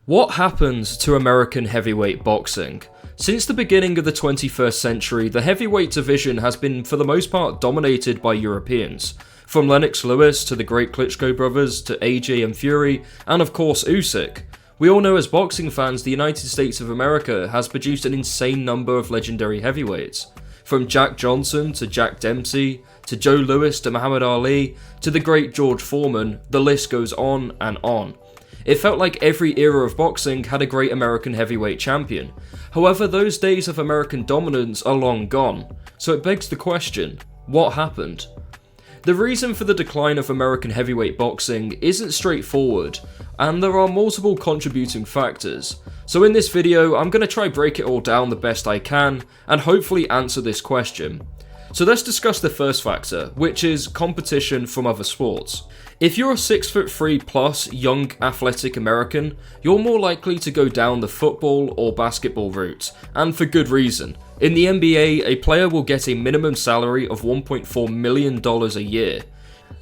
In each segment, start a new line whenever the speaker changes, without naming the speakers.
What happened to American heavyweight boxing? Since the beginning of the 21st century, the heavyweight division has been for the most part dominated by Europeans. From Lennox Lewis to the great Klitschko brothers to AJ and Fury, and of course Usyk. We all know as boxing fans the United States of America has produced an insane number of legendary heavyweights. From Jack Johnson to Jack Dempsey, to Joe Louis to Muhammad Ali, to the great George Foreman, the list goes on and on. It felt like every era of boxing had a great American heavyweight champion. However, those days of American dominance are long gone, so it begs the question, what happened? The reason for the decline of American heavyweight boxing isn't straightforward, and there are multiple contributing factors. So in this video, I'm going to try break it all down the best I can, and hopefully answer this question. So let's discuss the first factor, which is competition from other sports. If you're a 6'3" plus young athletic American, you're more likely to go down the football or basketball route, and for good reason. In the NBA, a player will get a minimum salary of $1.4 million a year.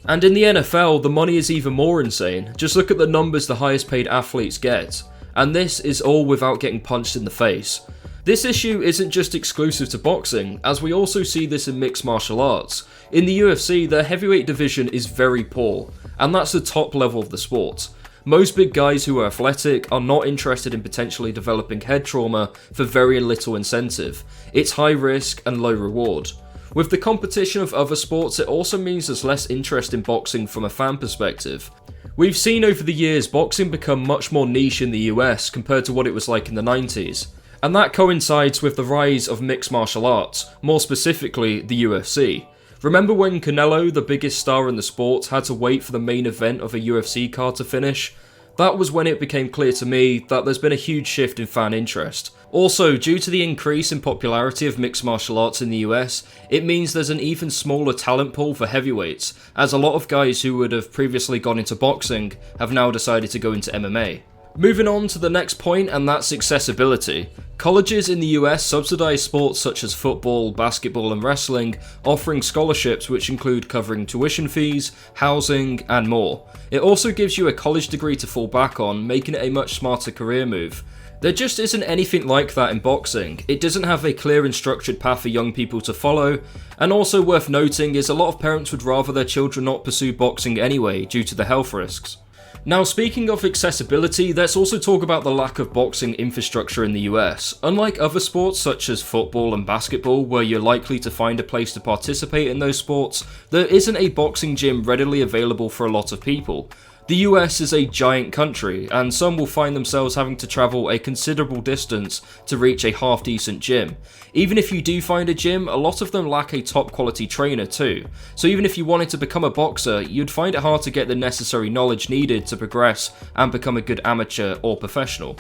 And in the NFL, the money is even more insane. Just look at the numbers the highest paid athletes get. And this is all without getting punched in the face. This issue isn't just exclusive to boxing, as we also see this in mixed martial arts. In the UFC, their heavyweight division is very poor, and that's the top level of the sport. Most big guys who are athletic are not interested in potentially developing head trauma for very little incentive. It's high risk and low reward. With the competition of other sports, it also means there's less interest in boxing from a fan perspective. We've seen over the years boxing become much more niche in the US compared to what it was like in the 90s. And that coincides with the rise of mixed martial arts, more specifically the UFC. Remember when Canelo, the biggest star in the sport, had to wait for the main event of a UFC card to finish? That was when it became clear to me that there's been a huge shift in fan interest. Also, due to the increase in popularity of mixed martial arts in the US, it means there's an even smaller talent pool for heavyweights, as a lot of guys who would have previously gone into boxing have now decided to go into MMA. Moving on to the next point, and that's accessibility. Colleges in the US subsidize sports such as football, basketball and wrestling, offering scholarships which include covering tuition fees, housing and more. It also gives you a college degree to fall back on, making it a much smarter career move. There just isn't anything like that in boxing. It doesn't have a clear and structured path for young people to follow, and also worth noting is a lot of parents would rather their children not pursue boxing anyway due to the health risks. Now, speaking of accessibility, let's also talk about the lack of boxing infrastructure in the US. Unlike other sports such as football and basketball, where you're likely to find a place to participate in those sports, there isn't a boxing gym readily available for a lot of people. The US is a giant country, and some will find themselves having to travel a considerable distance to reach a half-decent gym. Even if you do find a gym, a lot of them lack a top-quality trainer too. So even if you wanted to become a boxer, you'd find it hard to get the necessary knowledge needed to progress and become a good amateur or professional.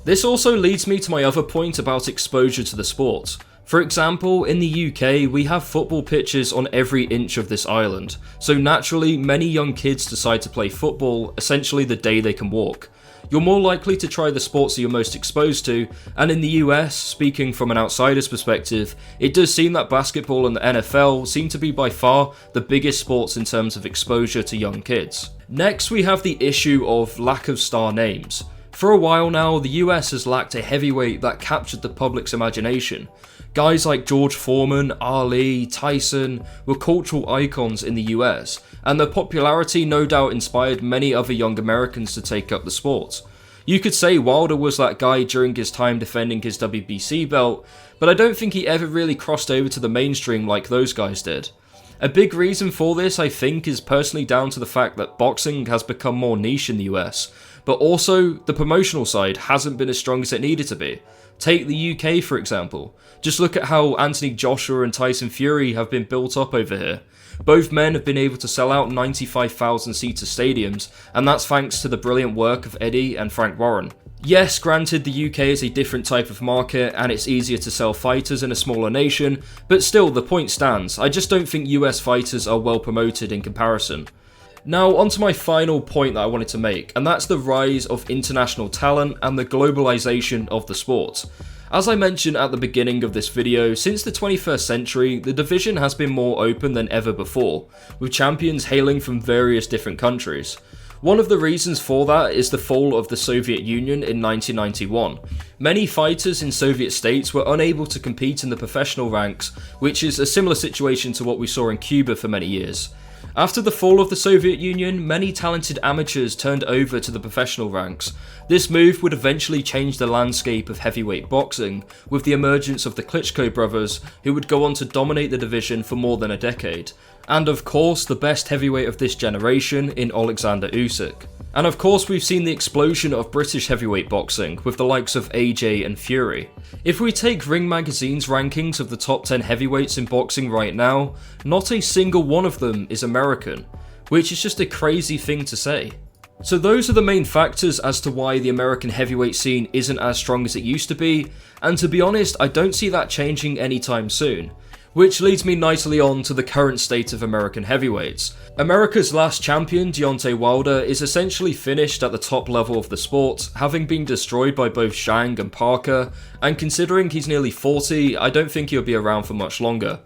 This also leads me to my other point about exposure to the sport. For example, in the UK, we have football pitches on every inch of this island, so naturally many young kids decide to play football essentially the day they can walk. You're more likely to try the sports that you're most exposed to, and in the US, speaking from an outsider's perspective, it does seem that basketball and the NFL seem to be by far the biggest sports in terms of exposure to young kids. Next, we have the issue of lack of star names. For a while now, the US has lacked a heavyweight that captured the public's imagination. Guys like George Foreman, Ali, Tyson were cultural icons in the US, and their popularity no doubt inspired many other young Americans to take up the sport. You could say Wilder was that guy during his time defending his WBC belt, but I don't think he ever really crossed over to the mainstream like those guys did. A big reason for this, I think, is personally down to the fact that boxing has become more niche in the US, but also the promotional side hasn't been as strong as it needed to be. Take the UK for example. Just look at how Anthony Joshua and Tyson Fury have been built up over here. Both men have been able to sell out 95,000-seater stadiums, and that's thanks to the brilliant work of Eddie and Frank Warren. Yes, granted the UK is a different type of market and it's easier to sell fighters in a smaller nation, but still the point stands. I just don't think US fighters are well promoted in comparison. Now onto my final point that I wanted to make, and that's the rise of international talent and the globalization of the sport. As I mentioned at the beginning of this video, since the 21st century, the division has been more open than ever before, with champions hailing from various different countries. One of the reasons for that is the fall of the Soviet Union in 1991. Many fighters in Soviet states were unable to compete in the professional ranks, which is a similar situation to what we saw in Cuba for many years. After the fall of the Soviet Union, many talented amateurs turned over to the professional ranks. This move would eventually change the landscape of heavyweight boxing, with the emergence of the Klitschko brothers, who would go on to dominate the division for more than a decade. And of course, the best heavyweight of this generation in Alexander Usyk. And of course, we've seen the explosion of British heavyweight boxing, with the likes of AJ and Fury. If we take Ring Magazine's rankings of the top 10 heavyweights in boxing right now, not a single one of them is American, which is just a crazy thing to say. So those are the main factors as to why the American heavyweight scene isn't as strong as it used to be, and to be honest, I don't see that changing anytime soon. Which leads me nicely on to the current state of American heavyweights. America's last champion, Deontay Wilder, is essentially finished at the top level of the sport, having been destroyed by both Zhang and Parker, and considering he's nearly 40, I don't think he'll be around for much longer.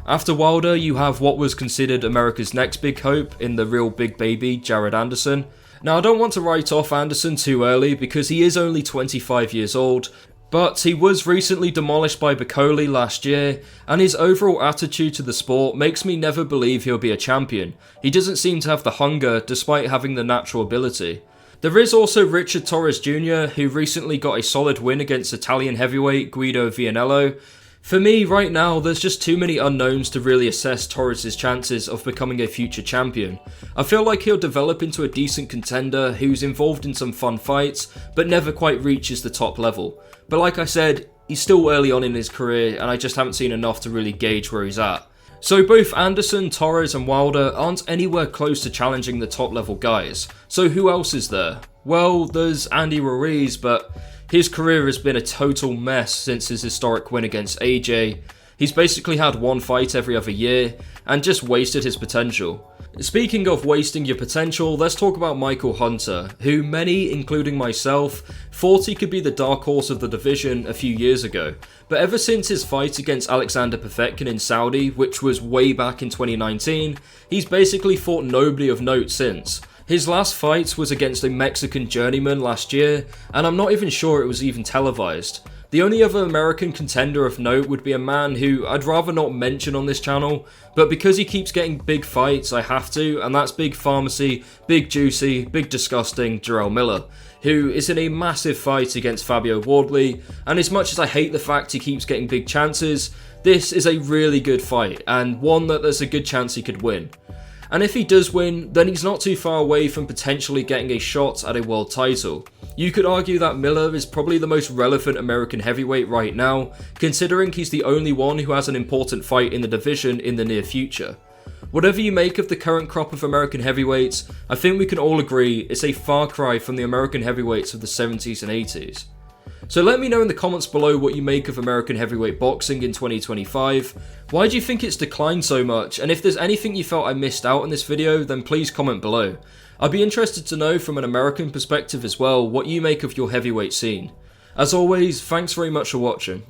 After Wilder, you have what was considered America's next big hope in the real big baby, Jared Anderson. Now, I don't want to write off Anderson too early because he is only 25 years old, but he was recently demolished by Bakole last year, and his overall attitude to the sport makes me never believe he'll be a champion. He doesn't seem to have the hunger, despite having the natural ability. There is also Richard Torres Jr., who recently got a solid win against Italian heavyweight Guido Vianello. For me, right now, there's just too many unknowns to really assess Torres' chances of becoming a future champion. I feel like he'll develop into a decent contender who's involved in some fun fights, but never quite reaches the top level. But like I said, he's still early on in his career, and I just haven't seen enough to really gauge where he's at. So both Anderson, Torres and Wilder aren't anywhere close to challenging the top level guys. So who else is there? Well, there's Andy Ruiz, but his career has been a total mess since his historic win against AJ. He's basically had one fight every other year, and just wasted his potential. Speaking of wasting your potential, let's talk about Michael Hunter, who many, including myself, thought he could be the dark horse of the division a few years ago. But ever since his fight against Alexander Povetkin in Saudi, which was way back in 2019, he's basically fought nobody of note since. His last fight was against a Mexican journeyman last year, and I'm not even sure it was even televised. The only other American contender of note would be a man who I'd rather not mention on this channel, but because he keeps getting big fights, I have to, and that's Big Pharmacy, Big Juicy, Big Disgusting Jarrell Miller, who is in a massive fight against Fabio Wardley, and as much as I hate the fact he keeps getting big chances, this is a really good fight, and one that there's a good chance he could win. And if he does win, then he's not too far away from potentially getting a shot at a world title. You could argue that Miller is probably the most relevant American heavyweight right now, considering he's the only one who has an important fight in the division in the near future. Whatever you make of the current crop of American heavyweights, I think we can all agree it's a far cry from the American heavyweights of the 70s and 80s. So let me know in the comments below what you make of American heavyweight boxing in 2025. Why do you think it's declined so much? And if there's anything you felt I missed out in this video, then please comment below. I'd be interested to know from an American perspective as well what you make of your heavyweight scene. As always, thanks very much for watching.